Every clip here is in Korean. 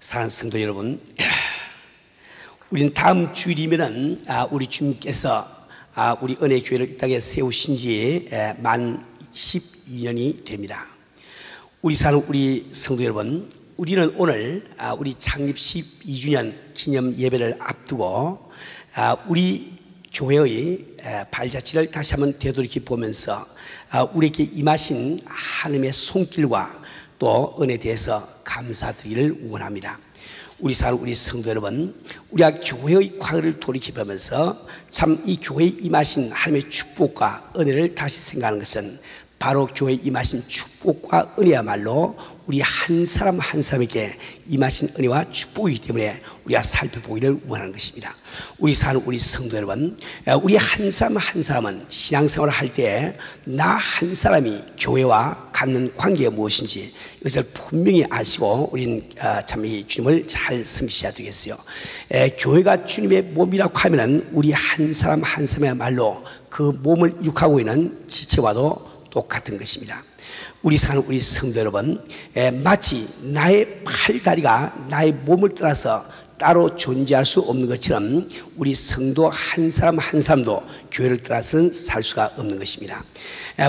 사랑하는 성도 여러분, 우리는 다음 주일이면은 우리 주님께서 우리 은혜교회를 이 땅에 세우신 지 만 12년이 됩니다. 우리 사는 우리 성도 여러분, 우리는 오늘 우리 창립 12주년 기념 예배를 앞두고 우리 교회의 발자취를 다시 한번 되돌이켜 보면서 우리에게 임하신 하나님의 손길과 또 은혜에 대해서 감사드리기를 원합니다. 우리 사는 우리 성도 여러분, 우리가 교회의 과거를 돌이켜보면서 참 이 교회에 임하신 하나님의 축복과 은혜를 다시 생각하는 것은 바로 교회에 임하신 축복과 은혜야말로 우리 한 사람 한 사람에게 임하신 은혜와 축복이기 때문에 우리가 살펴보기를 원하는 것입니다. 우리 사는 우리 성도 여러분, 우리 한 사람 한 사람은 신앙생활을 할 때 나 한 사람이 교회와 갖는 관계가 무엇인지 이것을 분명히 아시고 우리는 참 이 주님을 잘 섬기셔야 되겠어요. 교회가 주님의 몸이라고 하면은 우리 한 사람 한 사람이야말로 그 몸을 이룩하고 있는 지체와도 똑같은 것입니다. 우리 사는 우리 성도 여러분, 마치 나의 팔다리가 나의 몸을 따라서 따로 존재할 수 없는 것처럼 우리 성도 한 사람 한 사람도 교회를 따라서는 살 수가 없는 것입니다.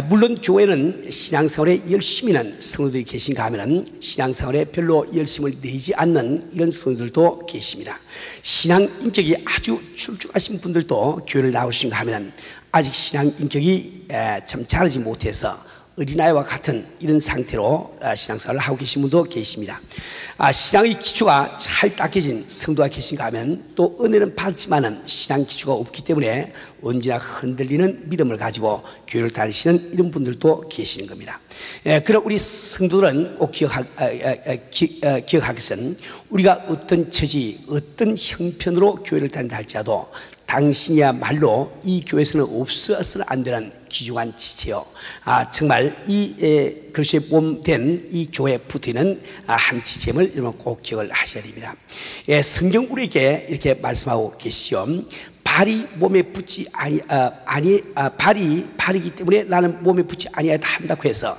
물론 교회는 신앙생활에 열심히 하는 성도들이 계신가 하면 신앙생활에 별로 열심을 내지 않는 이런 성도들도 계십니다. 신앙 인격이 아주 출중하신 분들도 교회를 나오신가 하면 아직 신앙 인격이 참 자라지 못해서 어린아이와 같은 이런 상태로 신앙생활을 하고 계신 분도 계십니다. 신앙의 기초가 잘 닦여진 성도가 계신가 하면 또 은혜는 받지만은 신앙 기초가 없기 때문에 언제나 흔들리는 믿음을 가지고 교회를 다니시는 이런 분들도 계시는 겁니다. 그럼 우리 성도들은 꼭 기억할 것은 우리가 어떤 처지, 어떤 형편으로 교회를 다닌다 할지라도 당신이야말로 이 교회에서는 없어서는 안 되는 귀중한 지체요. 정말 이 그리스도의 몸 된 이 교회에 붙어있는 한 지체임을 여러분 꼭 기억을 하셔야 됩니다. 성경 우리에게 이렇게 말씀하고 계시죠. 발이 몸에 붙지 발이기 때문에 나는 몸에 붙지 아니하다 한다고 해서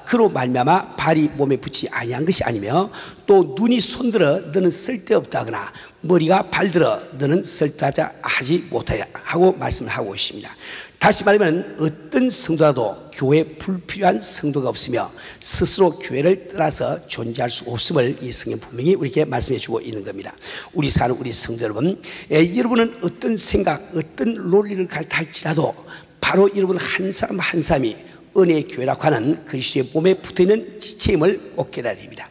그로 말미암아 발이 몸에 붙지 아니한 것이 아니며 또 눈이 손들어 너는 쓸데없다거나 머리가 발들어 너는 쓸데하지 못하냐 하고 말씀을 하고 있습니다. 다시 말하면 어떤 성도라도 교회에 불필요한 성도가 없으며 스스로 교회를 떠나서 존재할 수 없음을 이 성경 분명히 우리에게 말씀해 주고 있는 겁니다. 우리 사는 우리 성도 여러분, 여러분은 어떤 생각, 어떤 논리를 할지라도 바로 여러분 한 사람 한 사람이 은혜의 교회라고 하는 그리스도의 몸에 붙어있는 지체임을 꼭 깨달아야 됩니다.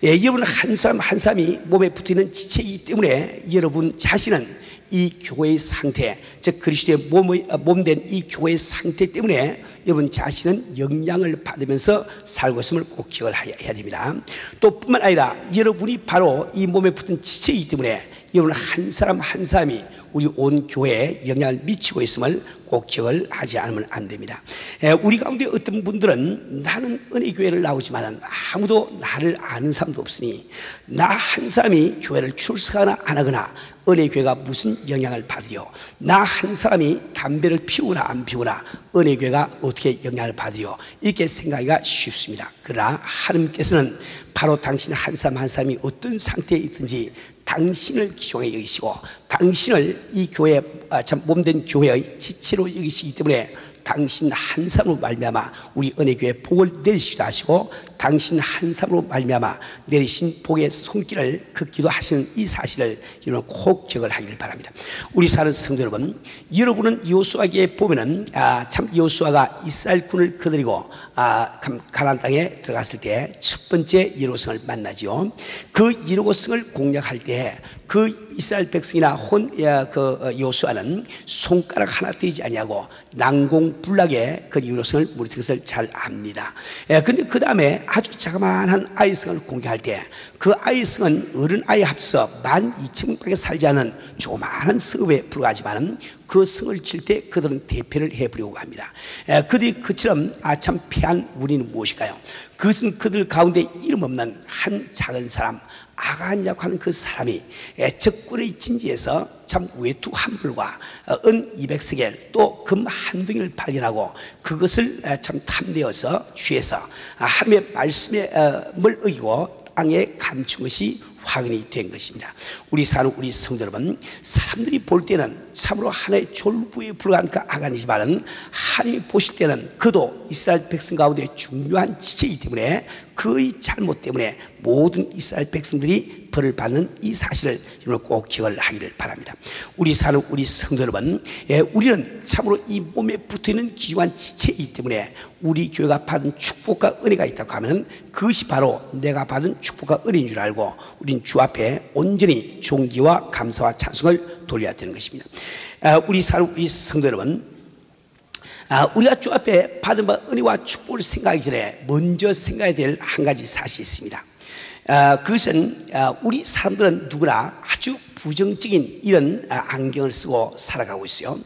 여러분 한 사람 한 사람이 몸에 붙어있는 지체이기 때문에 여러분 자신은 이 교회의 상태, 즉 그리스도의 몸된 이 교회의 상태 때문에 여러분 자신은 영향을 받으면서 살고 있음을 꼭 기억을 해야 됩니다. 또 뿐만 아니라 여러분이 바로 이 몸에 붙은 지체이기 때문에 여러분 한 사람 한 사람이 우리 온 교회에 영향을 미치고 있음을 꼭 기억을 하지 않으면 안 됩니다. 우리 가운데 어떤 분들은 나는 은혜교회를 나오지만 아무도 나를 아는 사람도 없으니 나 한 사람이 교회를 출석하거나 안 하거나 은혜교회가 무슨 영향을 받으려, 나 한 사람이 담배를 피우거나 안 피우거나 은혜교회가 어떻게 영향을 받으려 이렇게 생각하기가 쉽습니다. 그러나 하나님께서는 바로 당신 한 사람 한 사람이 어떤 상태에 있든지 당신을 귀중하게 여기시고 당신을 이 교회 참 몸된 교회의 지체로 여기시기 때문에 당신 한 사람으로 말미암아 우리 은혜교회 복을 내리시기도 하시고 당신 한 사람으로 말미암아 내리신 복의 손길을 긋기도 하시는 이 사실을 여러분 꼭 기억을 하기를 바랍니다. 우리 사는 성도 여러분, 여러분은 여호수아기에 보면은 참 여호수아가 이스라엘군을 거느리고 가나안 땅에 들어갔을 때 첫 번째 여리고성을 만나지요. 그 여리고성을 공략할 때 그 이스라엘 백성이나 여호수아는 손가락 하나 떼지 아니하고 난공불락에 그 여리고성을 무너뜨린 것을 잘 압니다. 근데 그 다음에 아주 자그마한 아이성을 공격할 때 그 아이성은 어른 아이 합쳐 12,000명밖에 살지 않은 조그마한 성읍에 불과하지만 그 성을 칠 때 그들은 대패를 해버리고 합니다. 그들이 그처럼 참 패한 원인은 무엇일까요? 그것은 그들 가운데 이름 없는 한 작은 사람 아간이라고 하는 그 사람이 적군의 진지에서 참 외투 한 벌과 은 200세겔 또 금 한 덩이를 발견하고 그것을 참 탐내어서 취해서 하나님의 말씀을 어기고 땅에 감춘 것이 확인이 된 것입니다. 우리 사는 우리 성도 여러분, 사람들이 볼 때는 참으로 하나의 졸부에 불과한 그 아간이지만 하나님이 보실 때는 그도 이스라엘 백성 가운데 중요한 지체이기 때문에 그의 잘못 때문에 모든 이스라엘 백성들이 벌을 받는 이 사실을 여러분 꼭 기억을 하기를 바랍니다. 우리 사는 우리 성도 여러분, 우리는 참으로 이 몸에 붙어있는 귀중한 지체이기 때문에 우리 교회가 받은 축복과 은혜가 있다고 하면 그것이 바로 내가 받은 축복과 은혜인 줄 알고 우린 주 앞에 온전히 존귀와 감사와 찬송을 돌려야 되는 것입니다. 우리 사는 우리 성도 여러분, 우리가 주 앞에 받은 바 은혜와 축복을 생각하기 전에 먼저 생각해야 될 한 가지 사실이 있습니다. 그것은 우리 사람들은 누구나 아주 부정적인 이런 안경을 쓰고 살아가고 있어요.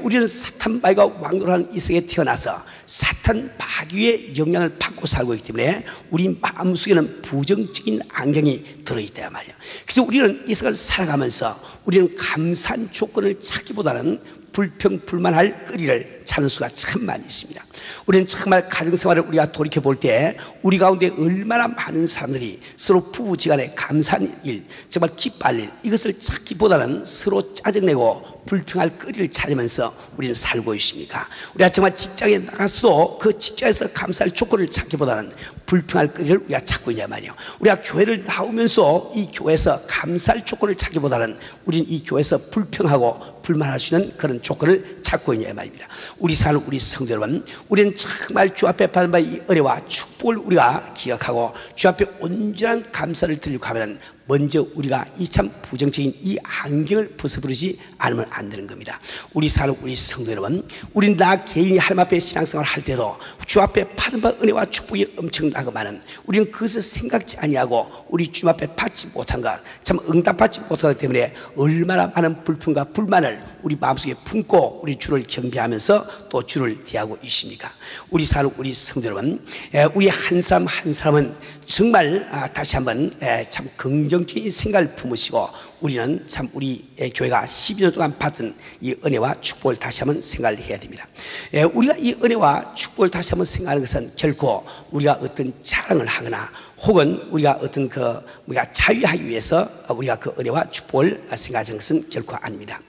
우리는 사탄 마귀가 왕노라는 이 세계에 태어나서 사탄 마귀의 영향을 받고 살고 있기 때문에 우리 마음속에는 부정적인 안경이 들어있단 말이에요. 그래서 우리는 이 세상을 살아가면서 우리는 감사한 조건을 찾기보다는 불평, 불만할 거리를 찾는 수가 참 많이 있습니다. 우리는 정말 가정생활을 우리가 돌이켜볼 때 우리 가운데 얼마나 많은 사람들이 서로 부부지간에 감사한 일, 정말 기뻐할 일, 이것을 찾기보다는 서로 짜증내고 불평할 거리를 찾으면서 우리는 살고 있습니까? 우리가 정말 직장에 나가서도 그 직장에서 감사할 조건을 찾기보다는 불평할 거리를 우리가 찾고 있냐 말이에요. 우리가 교회를 나오면서 이 교회에서 감사할 조건을 찾기보다는 우리는 이 교회에서 불평하고 불만할 수 있는 그런 조건을 찾고 있냐 말입니다. 우리 사는 우리 성도 여러분, 우리는 정말 주 앞에 받은 바 이 은혜와 축복을 우리가 기억하고 주 앞에 온전한 감사를 드리려고 하면 먼저 우리가 이 참 부정적인 이 안경을 벗어버리지 않으면 안 되는 겁니다. 우리 사는 우리 성도 여러분, 우린 나 개인이 하나님 앞에 신앙생활을 할 때도 주 앞에 받은 바 은혜와 축복이 엄청나고만은 우리는 그것을 생각지 아니하고 우리 주 앞에 받지 못한 것, 참 응답받지 못한 것 때문에 얼마나 많은 불평과 불만을 우리 마음속에 품고 우리 주를 경배하면서 또 주를 대하고 있습니까? 우리 사는 우리 성도 여러분, 우리 한 사람 한 사람은 정말 다시 한번 참 긍정적인 생각을 품으시고 우리는 참 우리 교회가 12년 동안 받은 이 은혜와 축복을 다시 한번 생각을 해야 됩니다. 우리가 이 은혜와 축복을 다시 한번 생각하는 것은 결코 우리가 어떤 자랑을 하거나 혹은 우리가 어떤 우리가 자유하기 위해서 우리가 그 은혜와 축복을 생각하는 것은 결코 아닙니다.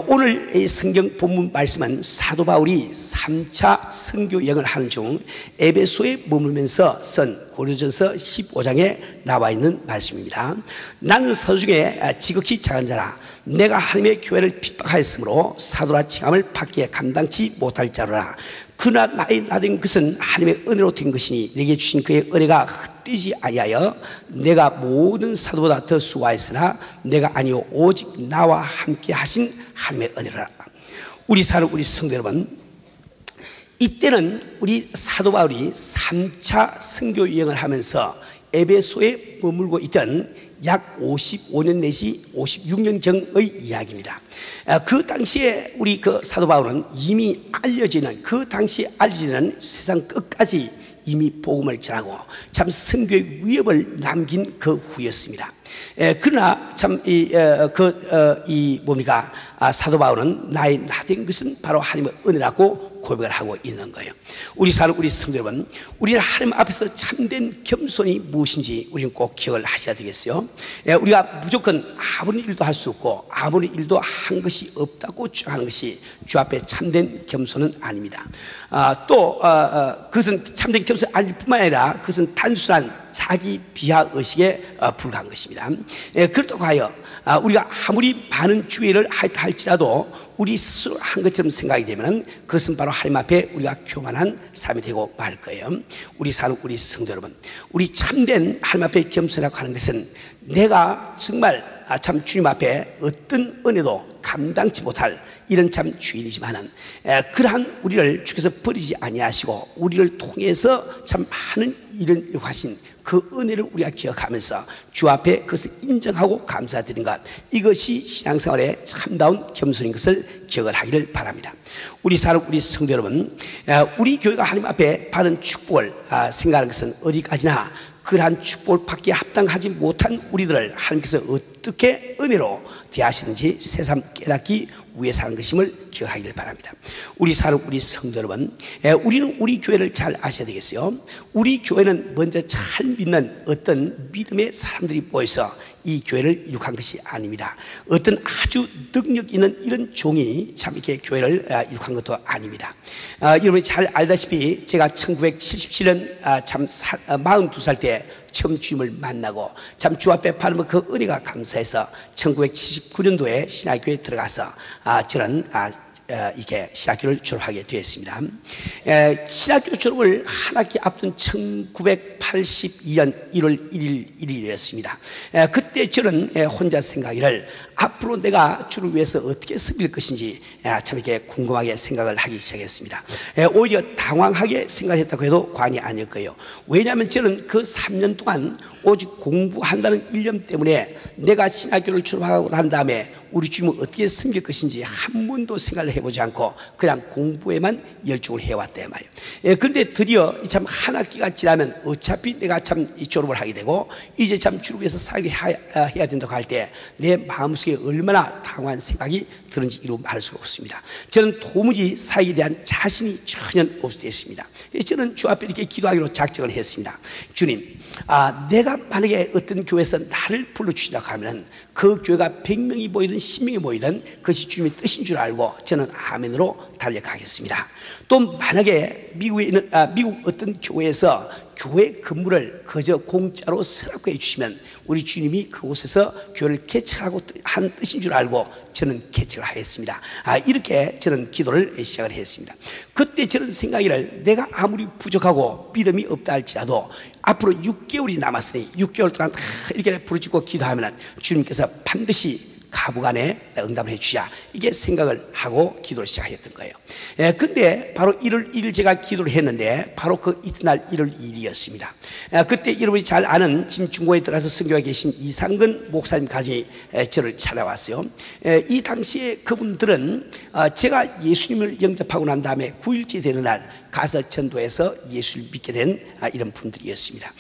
오늘 이 성경 본문 말씀은 사도 바울이 3차 선교 여행을 하는 중 에베소에 머물면서 쓴 고린도전서 15장에 나와 있는 말씀입니다. 나는 사도 중에 지극히 작은 자라 내가 하나님의 교회를 핍박하였으므로 사도라 칭함을 받기에 감당치 못할 자로라. 그러나 나의 나된 것은 하나님의 은혜로 된 것이니 내게 주신 그의 은혜가 헛되지 아니하여 내가 모든 사도보다 더 수고하였으나 내가 아니요 오직 나와 함께 하신 하나님의 은혜라. 우리 사는 우리 성도 여러분, 이때는 우리 사도 바울이 3차 선교 여행을 하면서 에베소에 머물고 있던 약 55년 내지 56년경의 이야기입니다. 그 당시에 우리 그 사도 바울은 이미 알려지는 그 당시에 알려지는 세상 끝까지 이미 복음을 전하고 참 선교의 위협을 남긴 그 후였습니다. 그러나 참 뭡니까? 사도 바울은 나의 나된 것은 바로 하나님의 은혜라고 고백을 하고 있는 거예요. 우리 사는 우리 성도 여러분, 우리는 하나님 앞에서 참된 겸손이 무엇인지 우리는 꼭 기억을 하셔야 되겠어요. 우리가 무조건 아무리 일도 할 수 없고 아무리 일도 한 것이 없다고 주장하는 것이 주 앞에 참된 겸손은 아닙니다. 또 그것은 참된 겸손이 아닐 뿐만 아니라 그것은 단순한 자기 비하 의식에 불과한 것입니다. 그렇다고 하여 우리가 아무리 많은 주의를 할지라도 우리 스스로 한 것처럼 생각이 되면 그것은 바로 하나님 앞에 우리가 교만한 삶이 되고 말 거예요. 우리 사는 우리 성도 여러분, 우리 참된 하나님 앞에 겸손이라고 하는 것은 내가 정말 참 주님 앞에 어떤 은혜도 감당치 못할 이런 참 주인이지만은 그러한 우리를 주께서 버리지 아니하시고 우리를 통해서 참 많은 일을 하신 그 은혜를 우리가 기억하면서 주 앞에 그것을 인정하고 감사드리는 것, 이것이 신앙생활의 참다운 겸손인 것을 기억을 하기를 바랍니다. 우리 사는 우리 성도 여러분, 우리 교회가 하나님 앞에 받은 축복을 생각하는 것은 어디까지나 그러한 축복을 받기에 합당하지 못한 우리들을 하나님께서 어떻게 은혜로 대하시는지 새삼 깨닫기 위해 사는 것임을 기억하기를 바랍니다. 우리 사는 우리 성도 여러분, 우리는 우리 교회를 잘 아셔야 되겠어요. 우리 교회는 먼저 잘 믿는 어떤 믿음의 사람들이 모여서 이 교회를 이룩한 것이 아닙니다. 어떤 아주 능력 있는 이런 종이 참 이렇게 교회를 이룩한 것도 아닙니다. 여러분이 잘 알다시피 제가 1977년 참 42살 때 처음 주님을 만나고 참 주 앞에 바르면 그 은혜가 감사해서 1979년도에 신학교에 들어가서 저는 이렇게 신학교를 졸업하게 되었습니다. 신학교 졸업을 한 학기 앞둔 1982년 1월 1일이었습니다. 그때 저는 혼자 생각하기를 앞으로 내가 주를 위해서 어떻게 섬길 것인지 참 이렇게 궁금하게 생각을 하기 시작했습니다. 오히려 당황하게 생각했다고 해도 과언이 아닐 거예요. 왜냐하면 저는 그 3년 동안 오직 공부한다는 일념 때문에 내가 신학교를 졸업하고 난 다음에 우리 주님을 어떻게 섬길 것인지 한 번도 생각을 해보지 않고 그냥 공부에만 열중을 해왔단 말이에요. 그런데 드디어 참 한 학기가 지나면 어차피 내가 참 졸업을 하게 되고 이제 참 주를 위해서 살게 해야 된다고 할 때 내 마음속에 얼마나 당황한 생각이 드는지 이루 말할 수가 없습니다. 저는 도무지 사역에 대한 자신이 전혀 없었습니다. 저는 주 앞에 이렇게 기도하기로 작정을 했습니다. 주님, 내가 만약에 어떤 교회에서 나를 불러주신다고 하면 그 교회가 100명이 모이든 10명이 모이든 그것이 주님의 뜻인 줄 알고 저는 아멘으로 달려가겠습니다. 또 만약에 미국에 있는 미국 어떤 교회에서 교회 건물을 그저 공짜로 쓰라고 해주시면 우리 주님이 그곳에서 교회를 개척하고 한 뜻인 줄 알고 저는 개척을 하였습니다. 이렇게 저는 기도를 시작을 했습니다. 그때 저는 생각이를 내가 아무리 부족하고 믿음이 없다 할지라도 앞으로 6개월이 남았으니 6개월 동안 다 이렇게 부르짖고 기도하면 주님께서 반드시 가부간에 응답을 해주시야, 이게 생각을 하고 기도를 시작했던 거예요. 근데 바로 1월 1일 제가 기도를 했는데 바로 그 이튿날 1월 2일이었습니다. 그때 여러분이 잘 아는 지금 중고에 들어가서 선교하고 계신 이상근 목사님까지 저를 찾아왔어요. 이 당시에 그분들은 제가 예수님을 영접하고 난 다음에 9일째 되는 날 가서 전도해서 예수를 믿게 된 이런 분들이었습니다.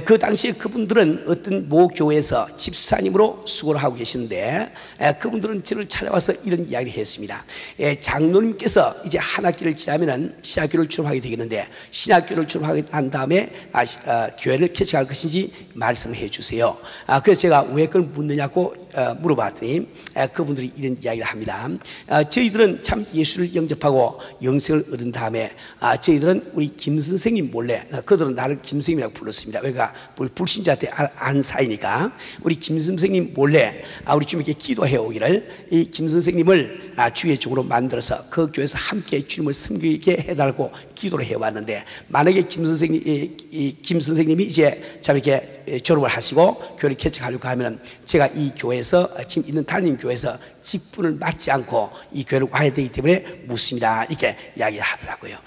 그 당시에 그분들은 어떤 모 교회에서 집사님으로 수고를 하고 계시는데 그분들은 저를 찾아와서 이런 이야기를 했습니다. 장로님께서 이제 한 학기를 지나면은 신학교를 졸업하게 되겠는데 신학교를 졸업하게 한 다음에 교회를 개척할 것인지 말씀을 해주세요. 그래서 제가 왜 그걸 묻느냐고 물어봤더니 그분들이 이런 이야기를 합니다. 저희들은 참 예수를 영접하고 영생을 얻은 다음에 저희들은 우리 김 선생님 몰래, 그들은 나를 김 선생님이라고 불렀습니다. 그러니까 우리 불신자한테 안 사이니까 우리 김 선생님 몰래 우리 주님께 기도해 오기를 이 김 선생님을 주의 종으로 만들어서 그 교회에서 함께 주님을 섬기게 해달라고 기도를 해왔는데 만약에 김 선생님이 이제 참 이렇게 졸업을 하시고 교회를 개척하려고 하면 제가 이 교회에서 지금 있는 담임 교회에서 직분을 맡지 않고 이 교회를 와야 되기 때문에 묻습니다. 이렇게 이야기를 하더라고요.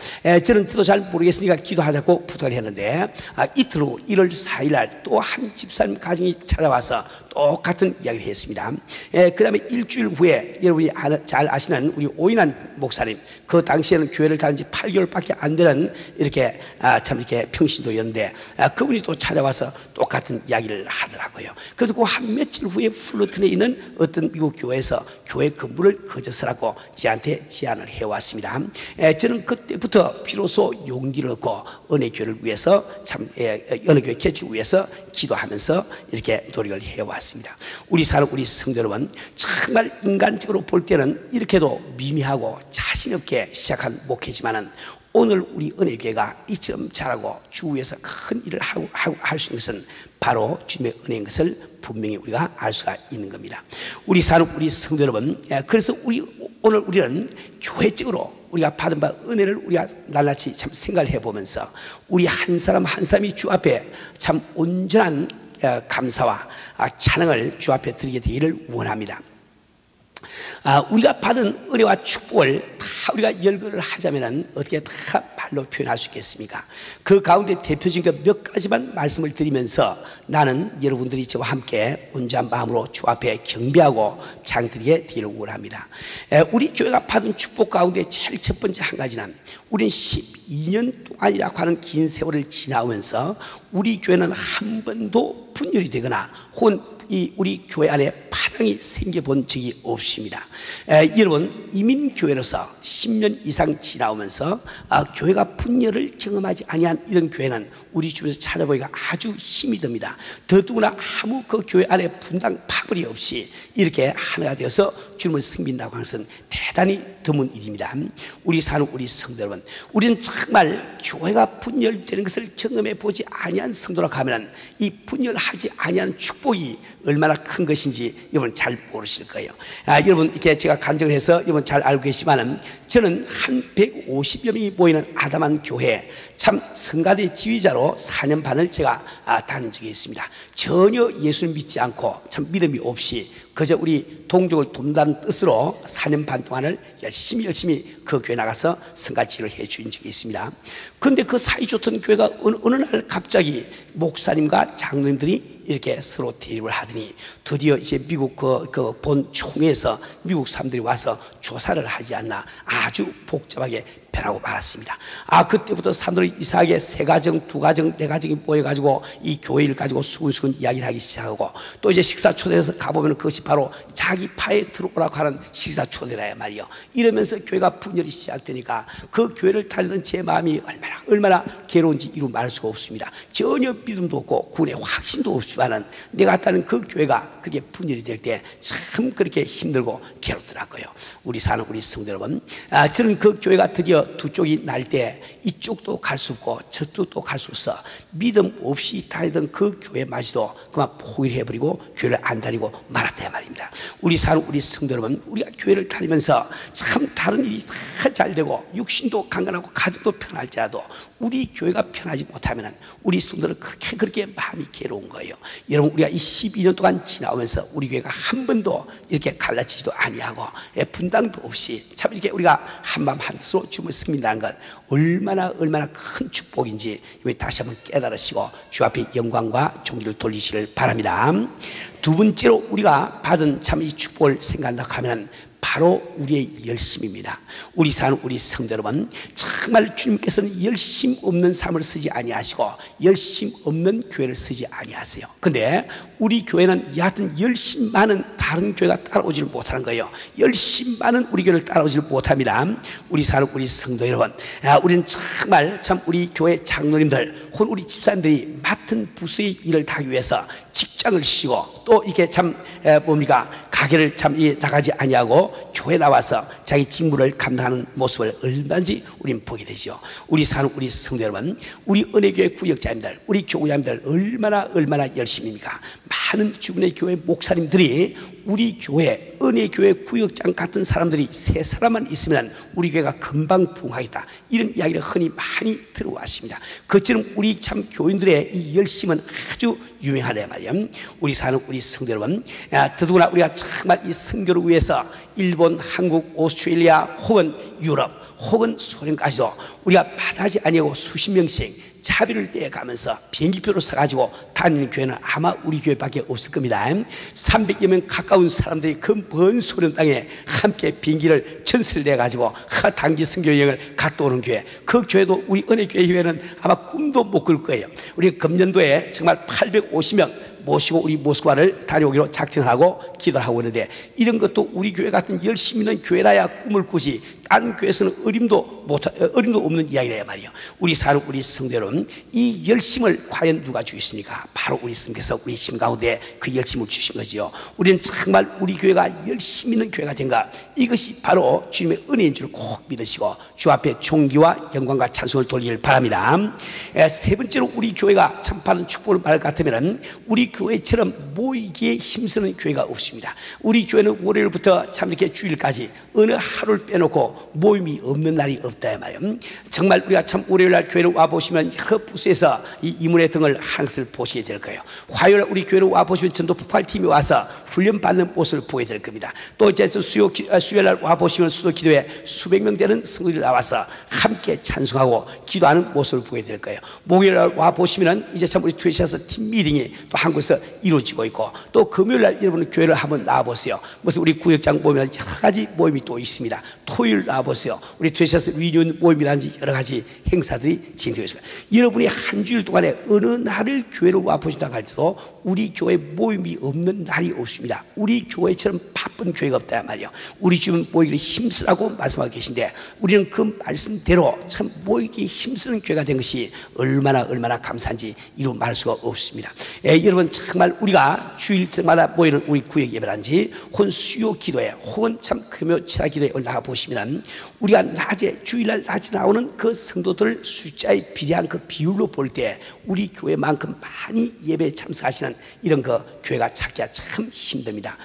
저는 저도 잘 모르겠으니까 기도하자고 부탁을 했는데 이틀 후 1월 4일 날 또 한 집사님 가정이 찾아와서 똑같은 이야기를 했습니다. 그 다음에 일주일 후에 여러분이 잘 아시는 우리 오인환 목사님, 그 당시에는 교회를 다닌 지 8개월밖에 안 되는 이렇게 참 이렇게 평신도였는데 그분이 또 찾아와서 똑같은 이야기를 하더라고요. 그래서 그 한 며칠 후에 플루튼에 있는 어떤 미국 교회에서 교회 건물을 거저서라고 저한테 제안을 해왔습니다. 저는 그때부터 비로소 용기를 얻고 은혜교회를 위해서 참 은혜교회 개척을 위해서 기도하면서 이렇게 노력을 해왔습니다. 우리 사는 우리 성도 여러분, 정말 인간적으로 볼 때는 이렇게도 미미하고 자신 없게 시작한 목회지만은 오늘 우리 은혜교회가 이처럼 잘하고 주 위에서 큰 일을 할 수 있는 것은 바로 주님의 은혜인 것을 분명히 우리가 알 수가 있는 겁니다. 우리 사는 우리 성도 여러분, 그래서 오늘 우리는 교회적으로 우리가 받은 바 은혜를 우리가 낱낱이 참 생각을 해보면서 우리 한 사람 한 사람이 주 앞에 참 온전한 감사와 찬양을 주 앞에 드리게 되기를 원합니다. 우리가 받은 은혜와 축복을 다 우리가 열거를 하자면 어떻게 다 말로 표현할 수 있겠습니까? 그 가운데 대표적인 몇 가지만 말씀을 드리면서 나는 여러분들이 저와 함께 온전한 마음으로 주 앞에 경배하고 찬양드리게 되기를 원합니다. 우리 교회가 받은 축복 가운데 제일 첫 번째 한 가지는 우리는 12년 동안이라고 하는 긴 세월을 지나오면서 우리 교회는 한 번도 분열이 되거나 혹은 우리 교회 안에 파장이 생겨본 적이 없습니다. 있습니다. 여러분, 이민교회로서 10년 이상 지나오면서 교회가 분열을 경험하지 아니한 이런 교회는 우리 주변에서 찾아보기가 아주 힘이 듭니다. 더더구나 아무 그 교회 안에 분당 파벌이 없이 이렇게 하나가 되어서 주님을 섬긴다고 하는 것은 대단히 드문 일입니다. 우리 사는 우리 성도 여러분, 우리는 정말 교회가 분열되는 것을 경험해 보지 아니한 성도라고 하면 이 분열하지 아니한 축복이 얼마나 큰 것인지 여러분 잘 모르실 거예요. 여러분, 이렇게 제가 간증을 해서 여러분 잘 알고 계시지만은 저는 한 150여 명이 모이는 아담한 교회 참 성가대 지휘자로 4년 반을 제가 다닌 적이 있습니다. 전혀 예수를 믿지 않고 참 믿음이 없이 그저 우리 동족을 돕는다는 뜻으로 4년 반 동안을 열심히 그 교회 나가서 성가지휘를 해 준 적이 있습니다. 그런데 그 사이 좋던 교회가 어느 날 갑자기 목사님과 장로님들이 이렇게 서로 대립을 하더니 드디어 이제 미국 그 본 총회에서 미국 사람들이 와서 조사를 하지 않나 아주 복잡하게 변하고 말았습니다. 그때부터 사람들이 이상하게 3가정, 2가정, 4가정이 모여가지고 이 교회 일 가지고 수근수근 이야기를 하기 시작하고 또 이제 식사 초대해서 가보면 그것이 바로 자기 파에 들어오라고 하는 식사 초대라 말이요. 이러면서 교회가 분열이 시작되니까 그 교회를 다니던 제 마음이 얼마나 괴로운지 이루 말할 수가 없습니다. 전혀 믿음도 없고 구원의 확신도 없지만은 내가 갔다는 그 교회가 그렇게 분열이 될 때 참 그렇게 힘들고 괴롭더라고요. 우리 사는 우리 성도 여러분, 저는 그 교회가 드디어 두 쪽이 날 때 이쪽도 갈 수 없고 저쪽도 갈 수 없어 믿음 없이 다니던 그 교회마저도 그만 포기를 해버리고 교회를 안 다니고 말았다 말입니다. 우리 사는 우리 성도 여러분, 우리가 교회를 다니면서 참 다른 일이 다 잘 되고 육신도 강건하고 가정도 편할지라도 우리 교회가 편하지 못하면 우리 성도들은 그렇게 마음이 괴로운 거예요. 여러분, 우리가 이 12년 동안 지나오면서 우리 교회가 한 번도 이렇게 갈라지지도 아니하고 분당도 없이 참 이렇게 우리가 한마음 한뜻으로 주님을 섬긴다는 것 얼마나 큰 축복인지 다시 한번 깨달으시고 주 앞에 영광과 존귀를 돌리시를 바랍니다. 두 번째로 우리가 받은 참 이 축복을 생각한다고 하면 바로 우리의 열심입니다. 우리 사는 우리 성도 여러분, 정말 주님께서는 열심 없는 삶을 쓰지 아니하시고 열심 없는 교회를 쓰지 아니하세요. 근데 우리 교회는 여하튼 열심 많은 다른 교회가 따라오지를 못하는 거예요. 열심 많은 우리 교회를 따라오지를 못합니다. 우리 사는 우리 성도 여러분, 우리는 정말 참 우리 교회 장로님들 혹은 우리 집사님들이 맡은 부서의 일을 다 하기 위해서 직장을 쉬고 또 이게 참 가게를 참 나가지 아니하고 교회 나와서 자기 직무를 감당하는 모습을 얼마든지 우리는 보게 되죠. 우리 사는 우리 성도 여러분, 우리 은혜교회 구역자님들, 우리 교구자님들 얼마나 열심입니까? 많은 주변의 교회 목사님들이 우리 교회 은혜교회 구역장 같은 사람들이 3사람만 있으면 우리 교회가 금방 부흥하겠다, 이런 이야기를 흔히 많이 들어왔습니다. 그처럼 우리 참 교인들의 이 열심은 아주 유명하단 말이에요. 우리 사는 우리 성도 여러분, 더더구나 우리가 정말 이 선교를 위해서 일본, 한국, 오스트레일리아 혹은 유럽 혹은 소련까지도 우리가 마다하지 아니하고 수십 명씩 차비를 내가면서 비행기표를 사가지고 다니는 교회는 아마 우리 교회밖에 없을 겁니다. 300여 명 가까운 사람들이 그 먼 소련 땅에 함께 비행기를 전세를 내가지고 단기 선교 여행을 갔다 오는 교회, 그 교회도 우리 은혜교회는 아마 꿈도 못 꿀 거예요. 우리 금년도에 정말 850명 모시고 우리 모스크바를 다녀오기로 작정하고 기도를 하고 있는데, 이런 것도 우리 교회 같은 열심히 있는 교회라야 꿈을 꾸지 다른 교회에서는 어림도 없는 이야기라 말이에요. 우리 사는 우리 성도 여러분, 이 열심을 과연 누가 주셨습니까? 바로 우리 스님께서 우리 심 가운데 그 열심을 주신 거지요. 우리는 정말 우리 교회가 열심히 있는 교회가 된가, 이것이 바로 주님의 은혜인 줄 꼭 믿으시고 주 앞에 존귀와 영광과 찬송을 돌리길 바랍니다. 세 번째로 우리 교회가 참 받은 축복을 말할 것 같으면 우리 교회처럼 모이기에 힘쓰는 교회가 없습니다. 우리 교회는 월요일부터 참 이렇게 주일까지 어느 하루를 빼놓고 모임이 없는 날이 없다 말이에요. 정말 우리가 참 월요일날 교회를 와보시면 여러 부서에서 이 이문의 등을 한 것을 보시게 될 거예요. 화요일 우리 교회를 와보시면 전도 폭발팀이 와서 훈련받는 모습을 보게 될 겁니다. 또 이제 수요일날 와보시면 수도 기도에 수백 명 되는 성도들이 나와서 함께 찬송하고 기도하는 모습을 보게 될 거예요. 목요일날 와보시면 이제 참 우리 투에시아서 팀 미팅이 또 한 곳에 벌써 이루어지고 있고, 또 금요일 날 여러분 교회를 한번 나와보세요. 무슨 우리 구역장 모임이라든지 여러 가지 모임이 또 있습니다. 토요일 나와보세요. 우리 트레셔스 리뉴 모임이라든지 여러 가지 행사들이 진행되고 있습니다. 여러분이 한 주일 동안에 어느 날을 교회를 와보신다고 할 때도 우리 교회 모임이 없는 날이 없습니다. 우리 교회처럼 바쁜 교회가 없단 말이에요. 우리 주변 모이기를 힘쓰라고 말씀하고 계신데, 우리는 그 말씀대로 참 모이기 힘쓰는 교회가 된 것이 얼마나 감사한지 이루 말할 수가 없습니다. 여러분, 정말 우리가 주일마다 모이는 우리 구역 예배라든지 혹은 수요 기도회 혹은 참 금요 철야 기도에 나가 보시면 우리가 낮에 주일날 낮에 나오는 그 성도들 숫자에 비례한 그 비율로 볼 때 우리 교회만큼 많이 예배에 참석하시는 이런 그 교회가 찾기가 참 힘듭니다.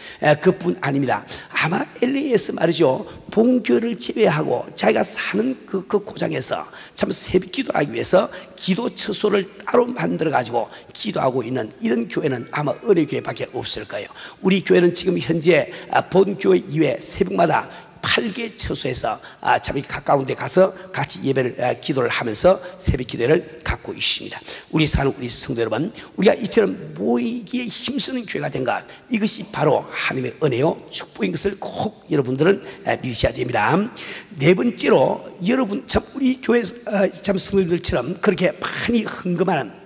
그뿐 아닙니다. 아마 LA에서 말이죠, 본교를 제외하고 자기가 사는 그 고장에서 참 새벽 기도하기 위해서 기도 처소를 따로 만들어 가지고 기도하고 있는 이런 교회는 아마 은혜교회밖에 없을 거예요. 우리 교회는 지금 현재 본교회 이외에 새벽마다 8개 처소에서 참 가까운 데 가서 같이 예배를 기도를 하면서 새벽 기도를 갖고 있습니다. 우리 사는 우리 성도 여러분, 우리가 이처럼 모이기에 힘쓰는 교회가 된 것, 이것이 바로 하나님의 은혜요 축복인 것을 꼭 여러분들은 믿으셔야 됩니다. 네 번째로, 여러분 참 우리 교회 참 성도들처럼 그렇게 많이 헌금하는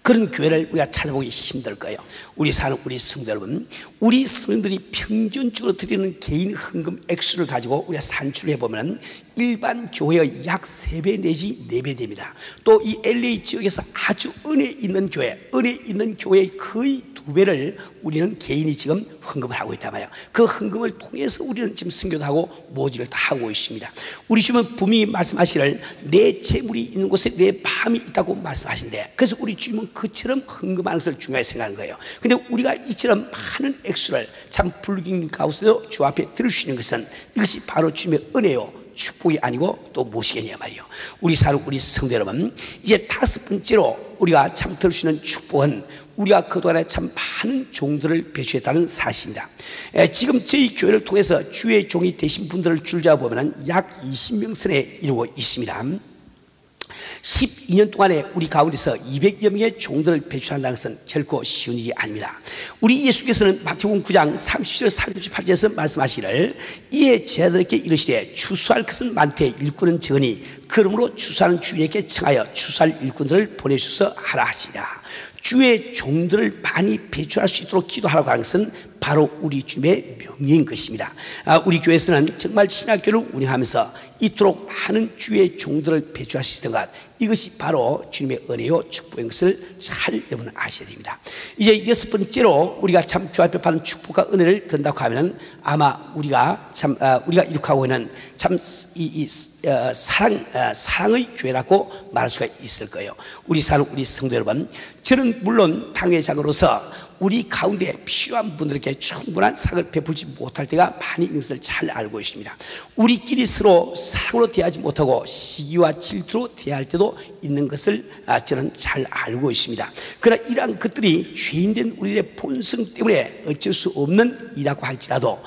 그런 교회를 우리가 찾아보기 힘들 거예요. 우리 사는 우리 성도 여러분, 우리 성도들이 평균적으로 드리는 개인 헌금 액수를 가지고 우리가 산출을 해보면 일반 교회의 약 3배 내지 4배 됩니다. 또 이 LA 지역에서 아주 은혜 있는 교회의 거의 2배를 우리는 개인이 지금 헌금을 하고 있단 말이에요. 그 헌금을 통해서 우리는 지금 선교도 하고 모지를 다 하고 있습니다. 우리 주님은 분명히 말씀하시기를 내 재물이 있는 곳에 내 마음이 있다고 말씀하신대. 그래서 우리 주님은 그처럼 헌금하는 것을 중요하게 생각하는 거예요. 근데 우리가 이처럼 많은 액수를 참 불경 가운데도 주 앞에 들을 수 있는 것은 이것이 바로 주님의 은혜요 축복이 아니고 또 무엇이겠냐 말이에요. 우리 사는 우리 성도 여러분, 이제 5번째로 우리가 참 들을 수 있는 축복은 우리가 그동안에 참 많은 종들을 배출했다는 사실입니다. 지금 저희 교회를 통해서 주의 종이 되신 분들을 줄자 보면 약 20명 선에 이루고 있습니다. 12년 동안에 우리 가운데서 200여 명의 종들을 배출한다는 것은 결코 쉬운 일이 아닙니다. 우리 예수께서는 마태복음 9장 37절 38절에서 말씀하시기를 이에 제 아들에게 이르시되 추수할 것은 많되 일꾼은 적으니 그러므로 추수하는 주인에게 청하여 추수할 일꾼들을 보내주셔서 하라 하시냐. 주의 종들을 많이 배출할 수 있도록 기도하라고 하는 것은 바로 우리 주님의 명령인 것입니다. 우리 교회에서는 정말 신학교를 운영하면서 이토록 많은 주의 종들을 배출할 수 있는 것, 이것이 바로 주님의 은혜요 축복인 것을 잘 여러분 아셔야 됩니다. 이제 6번째로 우리가 참 주 앞에 받는 축복과 은혜를 든다고 하면 아마 우리가 참 우리가 이룩하고 있는 참 사랑의 교회라고 말할 수가 있을 거예요. 우리 사는 우리 성도 여러분, 저는 물론 당회장으로서 우리 가운데 필요한 분들에게 충분한 사랑을 베풀지 못할 때가 많이 있는 것을 잘 알고 있습니다. 우리끼리 서로 사랑으로 대하지 못하고 시기와 질투로 대할 때도 있는 것을 저는 잘 알고 있습니다. 그러나 이러한 것들이 죄인된 우리의 본성 때문에 어쩔 수 없는 일이라고 할지라도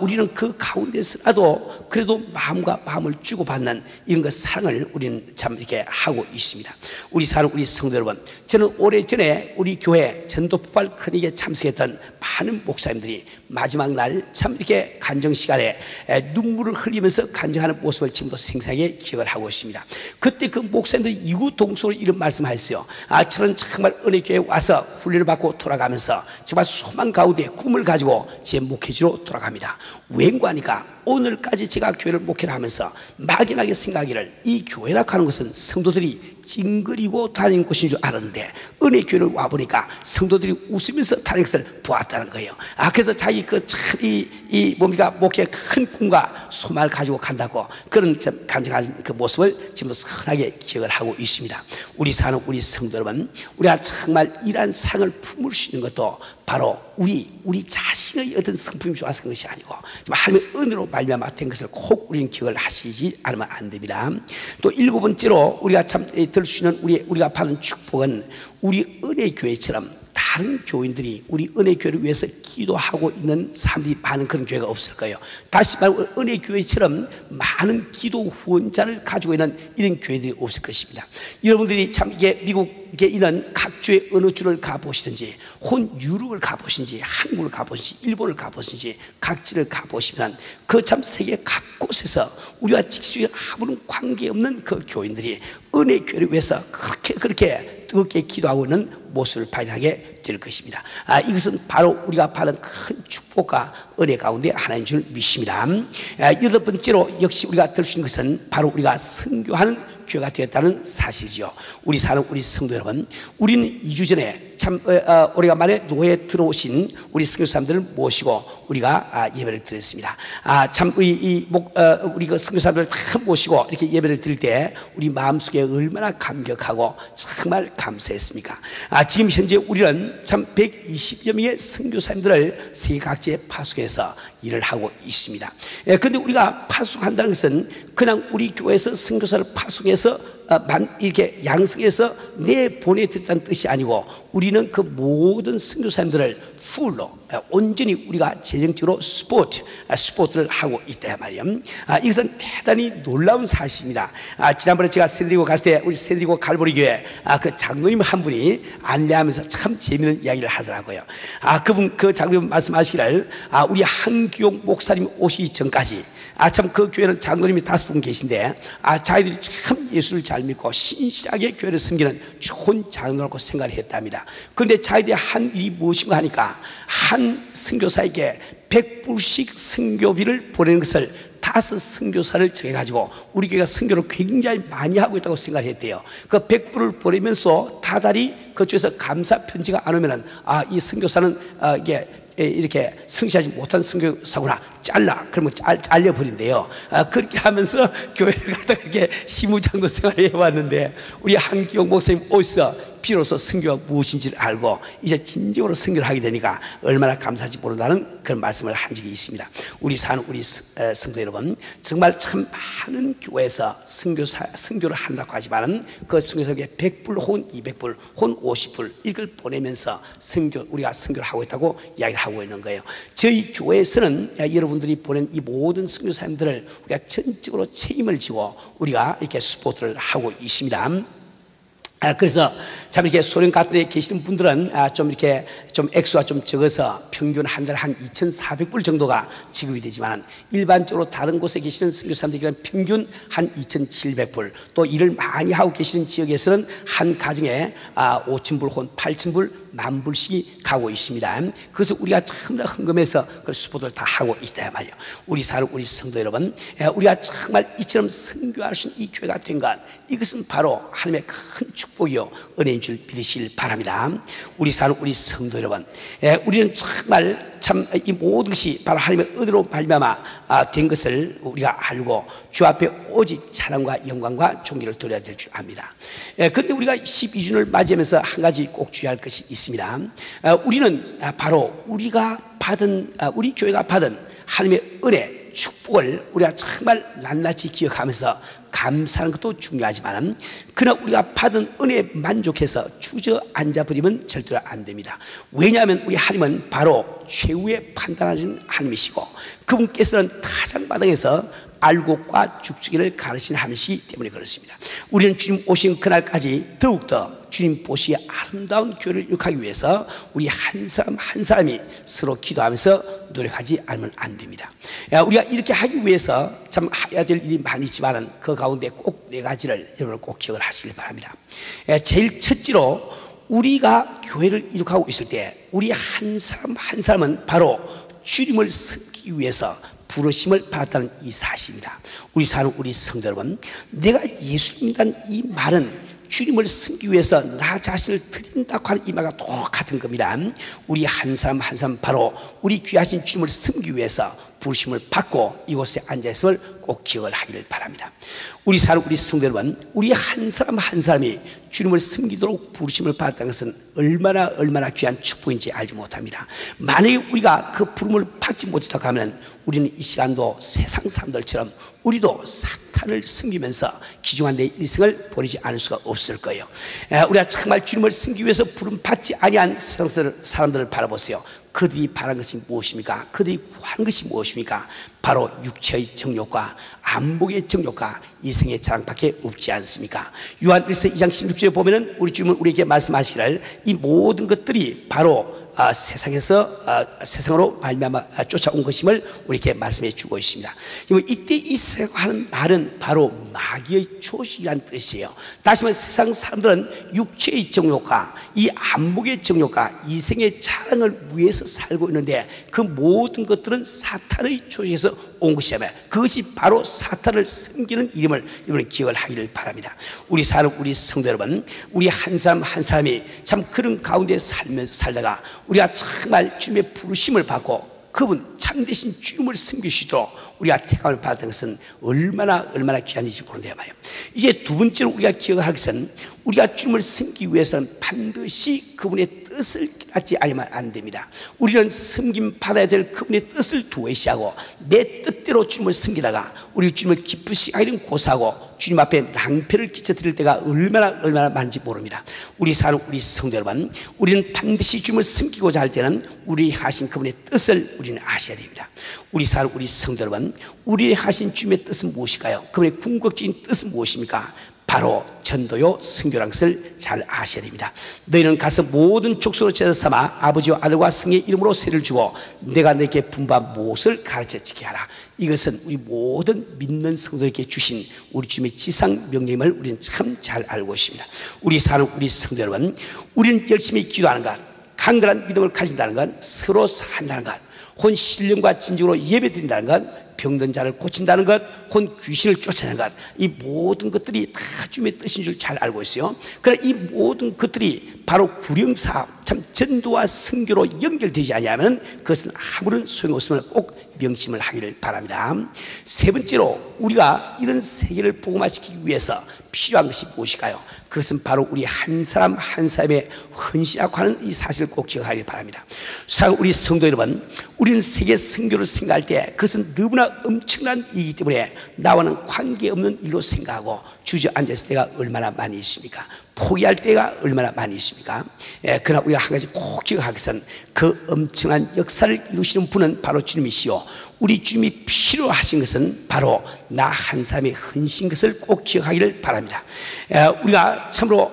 우리는 그 가운데서라도 그래도 마음과 마음을 주고받는 이런 것 사랑을 우리는 참 이렇게 하고 있습니다. 우리 사는 우리 성도 여러분, 저는 오래전에 우리 교회 전도폭발 큰일에 참석했던 많은 목사님들이 마지막 날 참 이렇게 간정 시간에 눈물을 흘리면서 간증하는 모습을 지금도 생생하게 기억을 하고 있습니다. 그때 그 목사님들이 이구동성으로 이런 말씀하셨어요. 저는 정말 은혜교회에 와서 훈련을 받고 돌아가면서 정말 소망 가운데 꿈을 가지고 제 목회지로 돌아갑니다. 왠가 하니까 오늘까지 제가 교회를 목회를 하면서 막연하게 생각하기를 이 교회라고 하는 것은 성도들이 찡그리고 다니는 곳인 줄 알았는데 은혜교회를 와보니까 성도들이 웃으면서 다니는 것을 보았다는 거예요. 그래서 자기 이 뭡니까 목회의 큰 꿈과 소망을 가지고 간다고 그런 간증하는 그 모습을 지금도 선하게 기억을 하고 있습니다. 우리 사는 우리 성도 여러분, 우리가 정말 이러한 상을 품을 수 있는 것도 바로 우리 자신의 어떤 성품이 좋아서 그런 것이 아니고 하나님의 은혜로 말미암아 된 것을 꼭 우리는 기억을 하시지 않으면 안 됩니다. 또 7번째로 우리가 참 들을 수 있는 우리가 받은 축복은 우리 은혜교회처럼 다른 교인들이 우리 은혜교회를 위해서 기도하고 있는 사람들이 많은 그런 교회가 없을 거예요. 다시 말해 은혜교회처럼 많은 기도 후원자를 가지고 있는 이런 교회들이 없을 것입니다. 여러분들이 참 이게 미국 이렇게 이런 각주의 어느 주를 가보시든지 혼 유럽을 가보시든지 한국을 가보시든지 일본을 가보시든지 각지를 가보시면 그 참 세계 각 곳에서 우리와 직접적인 아무런 관계없는 그 교인들이 은혜 교회를 위해서 그렇게 뜨겁게 기도하고 있는 모습을 발견하게 될 것입니다. 이것은 바로 우리가 받은 큰 축복과 은혜 가운데 하나인 줄 믿습니다. 여덟 번째로 역시 우리가 들 수 있는 것은 바로 우리가 선교하는 교회가 되었다는 사실이죠. 우리 사는 우리 성도 여러분, 우리는 2주 전에 참 오래간만에 노예에 들어오신 우리 선교사님들을 모시고 우리가 예배를 드렸습니다. 참 우리 그 선교사님들을 다 모시고 이렇게 예배를 드릴 때 우리 마음속에 얼마나 감격하고 정말 감사했습니까? 지금 현재 우리는 참 120여 명의 선교사님들을 세계 각지에 파송해서 일을 하고 있습니다. 그런데 우리가 파송한다는 것은 그냥 우리 교회에서 선교사를 파송해서 이렇게 양성해서 내보내드렸다는 뜻이 아니고 우리는 그 모든 선교사님들을 풀로 온전히 우리가 재정적으로 스포트를 하고 있다 말이에요. 이것은 대단히 놀라운 사실입니다. 지난번에 제가 샌디에고 갔을 때 우리 샌디에고 갈보리 교회 그 장로님 한 분이 안내하면서 참 재미있는 이야기를 하더라고요. 그분 그 장로님 말씀하시기를 우리 한기용 목사님 오시기 전까지 참 그 교회는 장로님이 5분 계신데 자기들이 참 예수를 잘 믿고 신실하게 교회를 섬기는 좋은 장로라고 생각을 했답니다. 그런데 자기들이 한 일이 무엇인가 하니까 한 선교사에게 100불씩 선교비를 보내는 것을 5 선교사를 정해가지고 우리 교회가 선교를 굉장히 많이 하고 있다고 생각을 했대요. 그 100불을 보내면서 다달이 그쪽에서 감사 편지가 안 오면은 이 선교사는 이렇게 성실하지 못한 선교사구나, 그러면 잘려버린대요. 그렇게 하면서 교회를 갖다가 이렇게 시무장도 생활을 해왔는데 우리 한기용 목사님 오셔서 비로소 선교가 무엇인지를 알고 이제 진정으로 선교를 하게 되니까 얼마나 감사한지 모른다는 그런 말씀을 한 적이 있습니다. 우리 사는 우리 성도 여러분, 정말 참 많은 교회에서 선교를 한다고 하지만은 그 선교사에게 100불 혹은 200불 혹은 50불 이걸 보내면서 우리가 선교를 하고 있다고 이야기를 하고 있는 거예요. 저희 교회에서는 여러분들이 보낸 이 모든 선교사님들을 우리가 전적으로 책임을 지고 우리가 이렇게 스포트를 하고 있습니다. 그래서 참 이렇게 소련 같은 데 계시는 분들은 좀 이렇게 좀 액수가 좀 적어서 평균 한 달에 한 2,400불 정도가 지급이 되지만 일반적으로 다른 곳에 계시는 선교사님들에게는 평균 한 2,700불, 또 일을 많이 하고 계시는 지역에서는 한 가정에 5,000불 혹은 8,000불 10,000불씩이 가고 있습니다. 그래서 우리가 참 더 헌금해서 그 수보를 다 하고 있다 말이에요. 우리 사는 우리 성도 여러분, 우리가 정말 이처럼 선교할 수 있는 이 교회가 된 것, 이것은 바로 하나님의 큰 축복이요 은혜인 줄 믿으시길 바랍니다. 우리 사는 우리 성도 여러분, 우리는 정말 참 이 모든 것이 바로 하나님의 은혜로 말미암아 된 것을 우리가 알고 주 앞에 오직 찬양과 영광과 존귀를 돌려야 될 줄 압니다. 그런데 우리가 12주년을 맞이하면서 한 가지 꼭 주의할 것이 있습니다. 우리는 바로 우리가 받은 우리 교회가 받은 하나님의 은혜, 축복을 우리가 정말 낱낱이 기억하면서 감사하는 것도 중요하지만 그러나 우리가 받은 은혜에 만족해서 주저앉아 버리면 절대로 안 됩니다. 왜냐하면 우리 하나님은 바로 최후의 판단하시는 하나님이시고 그분께서는 타작마당에서 알곡과 죽죽이를 가르치는 하나님이시기 때문에 그렇습니다. 우리는 주님 오신 그날까지 더욱더 주님 보시기에 아름다운 교회를 이룩하기 위해서 우리 한 사람 한 사람이 서로 기도하면서 노력하지 않으면 안 됩니다. 우리가 이렇게 하기 위해서 참 해야 될 일이 많이 있지만 그 가운데 꼭 4가지를 여러분 꼭 기억을 하시길 바랍니다. 제일 첫째로 우리가 교회를 이룩하고 있을 때 우리 한 사람 한 사람은 바로 주님을 섬기기 위해서 부르심을 받았다는 이 사실입니다. 우리 사는 우리 성도 여러분, 내가 예수 믿는다는 이 말은 주님을 섬기기 위해서 나 자신을 드린다고 하는 이 말과 똑같은 겁니다. 우리 한 사람 한 사람 바로 우리 귀하신 주님을 섬기기 위해서 부르심을 받고 이곳에 앉아있음을 꼭 기억을 하기를 바랍니다. 우리 사는 우리 성도 여러분, 우리 한 사람 한 사람이 주님을 섬기도록 부르심을 받았다는 것은 얼마나 귀한 축복인지 알지 못합니다. 만약에 우리가 그 부름을 받지 못했다고 하면 우리는 이 시간도 세상 사람들처럼 우리도 사탄을 섬기면서 귀중한 내 일생을 보내지 않을 수가 없을 거예요. 우리가 정말 주님을 섬기기 위해서 부름 받지 아니한 세상 사람들을 바라보세요. 그들이 바란 것이 무엇입니까? 그들이 구한 것이 무엇입니까? 바로 육체의 정욕과 안목의 정욕과 이생의 자랑밖에 없지 않습니까? 요한일서 2장 16절에 보면은 우리 주님은 우리에게 말씀하시기를 이 모든 것들이 바로 세상으로 말미암아 쫓아온 것임을 우리에게 말씀해 주고 있습니다. 이때 이 세상 하는 말은 바로 마귀의 조직이라는 뜻이에요. 다시 말해 세상 사람들은 육체의 정욕과 이 안목의 정욕과 이생의 자랑을 위해서 살고 있는데 그 모든 것들은 사탄의 조직에서 온 것이며 그것이 바로 사탄을 섬기는 이름을 이번에 기억을 하기를 바랍니다. 우리 성도 여러분, 우리 한 사람 한 사람이 참 그런 가운데 살다가 우리가 정말 주님의 부르심을 받고 그분 참되신 주님을 섬기시도록 우리가 택함을 받은 것은 얼마나 귀한 일인지 모르는데 말이에요. 이제 두 번째로 우리가 기억할 것은 우리가 주님을 섬기기 위해서는 반드시 그분의 뜻을 깨닫지 않으면 안 됩니다. 우리는 섬김 받아야 될 그분의 뜻을 도외시하고 내 뜻대로 주님을 섬기다가 우리 주님을 기쁘시게 하기는 고사하고 주님 앞에 낭패를 끼쳐드릴 때가 얼마나 많은지 모릅니다. 우리 성도 여러분, 우리는 반드시 주님을 섬기고자 할 때는 우리 하신 그분의 뜻을 우리는 아셔야 됩니다. 우리 성도 여러분, 우리 하신 주님의 뜻은 무엇일까요? 그분의 궁극적인 뜻은 무엇입니까? 바로 전도요 선교라는 것을 잘 아셔야 됩니다. 너희는 가서 모든 족속으로 제자 삼아 아버지와 아들과 성의 이름으로 세를 주고 내가 너에게 분부한 무엇을 가르쳐 지키게 하라. 이것은 우리 모든 믿는 성도에게 주신 우리 주님의 지상 명령임을 우리는 참 잘 알고 있습니다. 우리 성도 여러분, 우리는 열심히 기도하는 것, 강건한 믿음을 가진다는 것, 서로 산다는 것, 혼 신령과 진정으로 예배드린다는 것, 병든 자를 고친다는 것, 혼 귀신을 쫓아내는 것, 이 모든 것들이 다 주님의 뜻인 줄 잘 알고 있어요. 그러나 이 모든 것들이 바로 구령사업, 참 전도와 선교로 연결되지 않으면 그것은 아무런 소용없음을 꼭 명심을 하기를 바랍니다. 세 번째로 우리가 이런 세계를 복음화시키기 위해서 필요한 것이 무엇일까요? 그것은 바로 우리 한 사람 한 사람의 헌신하고 하는 이 사실을 꼭 기억하길 바랍니다. 우리 성도 여러분, 우리는 세계 선교를 생각할 때 그것은 너무나 엄청난 일이기 때문에 나와는 관계없는 일로 생각하고 주저앉았을 때가 얼마나 많이 있습니까? 포기할 때가 얼마나 많이 있습니까? 그러나 우리가 한 가지 꼭 기억할 것은 그 엄청난 역사를 이루시는 분은 바로 주님이시요, 우리 주님이 필요하신 것은 바로 나 한 사람의 헌신 것을 꼭 기억하기를 바랍니다. 우리가 참으로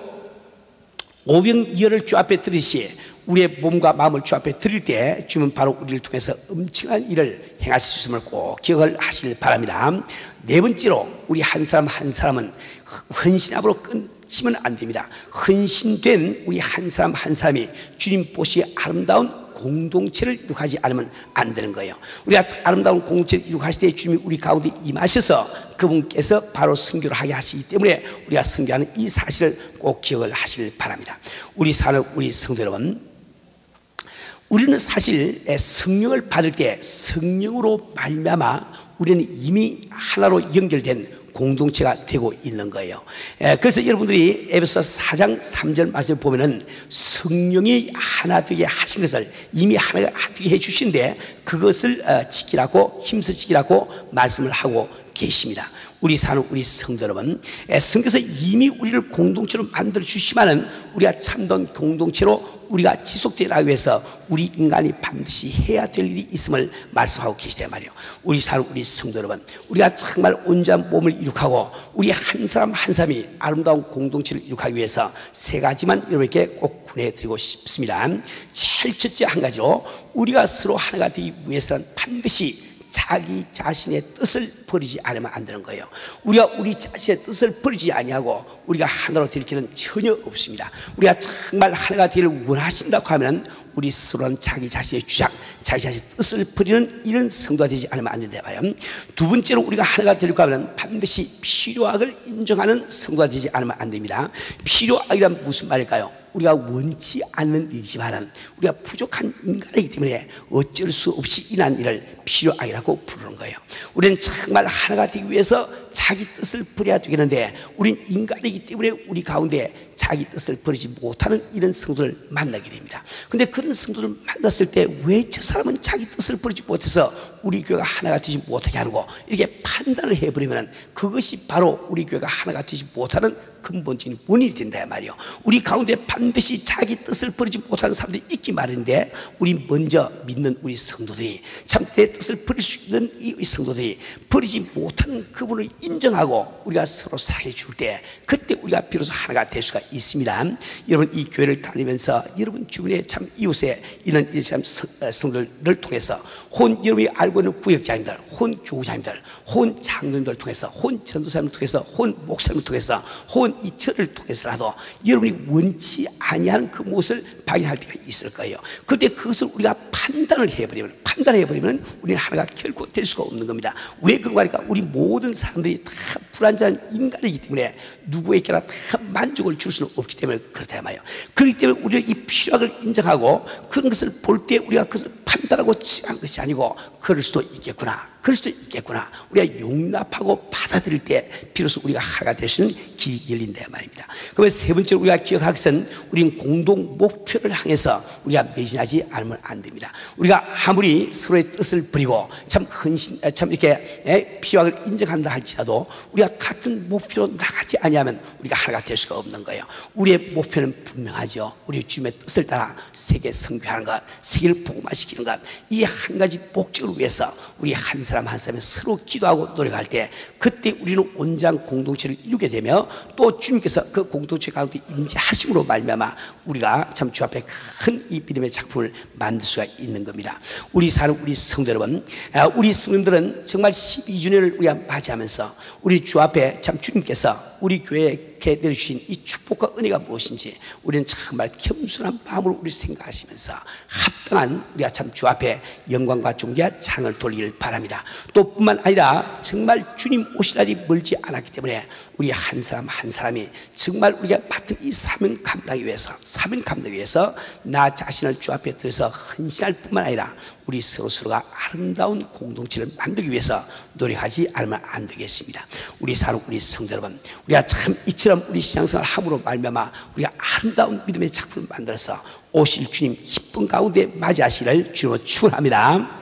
오병이어를 주 앞에 드리시 우리의 몸과 마음을 주 앞에 드릴 때 주님은 바로 우리를 통해서 엄청난 일을 행하실 수 있음을 꼭 기억을 하시길 바랍니다. 네 번째로 우리 한 사람 한 사람은 헌신함으로 끊지면 안 됩니다. 헌신된 우리 한 사람 한 사람이 주님 보시기에 아름다운 공동체를 이룩하지 않으면 안 되는 거예요. 우리가 아름다운 공동체를 이룩하실 때 주님이 우리 가운데 임하셔서 그분께서 바로 선교를 하게 하시기 때문에 우리가 선교하는 이 사실을 꼭 기억을 하시길 바랍니다. 우리 성도 여러분, 우리는 사실 성령을 받을 때 성령으로 말미암아 우리는 이미 하나로 연결된 공동체가 되고 있는 거예요. 그래서 여러분들이 에베소 4장 3절 말씀을 보면은 성령이 하나 되게 하신 것을 이미 하나 되게 해주신데 그것을 지키라고 힘써 지키라고 말씀을 하고 계십니다. 우리 성도 여러분, 성경에서 이미 우리를 공동체로 만들어 주시면은 우리가 참된 공동체로 우리가 지속되기 위해서 우리 인간이 반드시 해야 될 일이 있음을 말씀하고 계시단 말이에요. 우리 성도 여러분, 우리가 정말 온전한 몸을 이룩하고 우리 한 사람 한 사람이 아름다운 공동체를 이룩하기 위해서 세 가지만 여러분께 꼭 권해드리고 싶습니다. 제일 첫째 한 가지로 우리가 서로 하나가 되기 위해서는 반드시 자기 자신의 뜻을 버리지 않으면 안 되는 거예요. 우리가 우리 자신의 뜻을 버리지 아니하고 우리가 하나로 될 길은 전혀 없습니다. 우리가 정말 하나가 되기를 원하신다고 하면 우리 스스로는 자기 자신의 주장, 자기 자신의 뜻을 버리는 이런 성도가 되지 않으면 안 된다 말이에요. 두 번째로 우리가 하나가 되려고 하면 반드시 필요악을 인정하는 성도가 되지 않으면 안 됩니다. 필요악이란 무슨 말일까요? 우리가 원치 않는 일이지만 우리가 부족한 인간이기 때문에 어쩔 수 없이 인한 일을 필요악이라고 부르는 거예요. 우리는 정말 하나가 되기 위해서 자기 뜻을 버려야 되겠는데 우린 인간이기 때문에 우리 가운데 자기 뜻을 버리지 못하는 이런 성도를 만나게 됩니다. 근데 그런 성도를 만났을 때 왜 저 사람은 자기 뜻을 버리지 못해서 우리 교회가 하나가 되지 못하게 하는고 이렇게 판단을 해버리면 그것이 바로 우리 교회가 하나가 되지 못하는 근본적인 원인이 된다 말이에요. 우리 가운데 반드시 자기 뜻을 버리지 못하는 사람들이 있기 마련인데 우리 먼저 믿는 우리 성도들이 참 내 뜻을 버릴 수 있는 이 성도들이 버리지 못하는 그분을 인정하고 우리가 서로 사랑해 줄 때 그때 우리가 비로소 하나가 될 수가 있습니다. 여러분 이 교회를 다니면서 여러분 주변에 참 이웃에 있는 이 참 성도들을 통해서 혼 여러분이 알고 있는 구역장님들, 혼 교우장님들, 혼 장로님들을 통해서, 혼 전도사님을 통해서, 혼 목사님을 통해서, 혼 이 절을 통해서라도 여러분이 원치 아니하는 그 모습을 발견할 때가 있을 거예요. 그때 그것을 우리가 판단을 해버리면 우리는 하나가 결코 될 수가 없는 겁니다. 왜 그런가 하니까 우리 모든 사람들이 다 불완전한 인간이기 때문에 누구에게나 다 만족을 줄 수는 없기 때문에 그렇다 말이에요. 그렇기 때문에 우리가 이 필요함을 인정하고 그런 것을 볼 때 우리가 그것을 판단하고 치한 것이 아니고 그럴 수도 있겠구나, 우리가 용납하고 받아들일 때 비로소 우리가 하나가 될 수 있는 길이 열린다 말입니다. 그러면 세 번째로 우리가 기억할 것은 우리는 공동 목표를 향해서 우리가 매진하지 않으면 안 됩니다. 우리가 아무리 서로의 뜻을 버리고 참 이렇게 필요함을 인정한다 할지라도 우리가 같은 목표로 나가지 아니하면 우리가 하나가 될 수가 없는 거예요. 우리의 목표는 분명하죠. 우리 주님의 뜻을 따라 세계 선교하는 것, 세계를 복음화시키는 것, 이 한 가지 목적을 위해서 우리 한 사람 한 사람이 서로 기도하고 노력할 때 그때 우리는 온전 공동체를 이루게 되며 또 주님께서 그 공동체 가운데 임재하심으로 말미암아 우리가 참 주 앞에 큰 이 믿음의 작품을 만들 수가 있는 겁니다. 우리 사는 우리 성도 여러분, 우리 성도들은 정말 12주년을 우리가 맞이하면서 우리 주 앞에 참 주님께서 우리 교회에 내려주신 이 축복과 은혜가 무엇인지 우리는 정말 겸손한 마음으로 우리 생각하시면서 합당한 우리가 참 주 앞에 영광과 존귀와 찬을 돌리길 바랍니다. 또 뿐만 아니라 정말 주님 오실 날이 멀지 않았기 때문에 우리 한 사람 한 사람이 정말 우리가 맡은 이 사명 감당하기 위해서 나 자신을 주 앞에 들여서 헌신할 뿐만 아니라 우리 서로가 아름다운 공동체를 만들기 위해서 노력하지 않으면 안 되겠습니다. 우리 사는 우리 성도 여러분, 우리가 참 이처럼 우리 신앙생활을 함으로 말미암아 우리가 아름다운 믿음의 작품을 만들어서 오실 주님 기쁨 가운데 맞이하시기를 주님으로 축원합니다.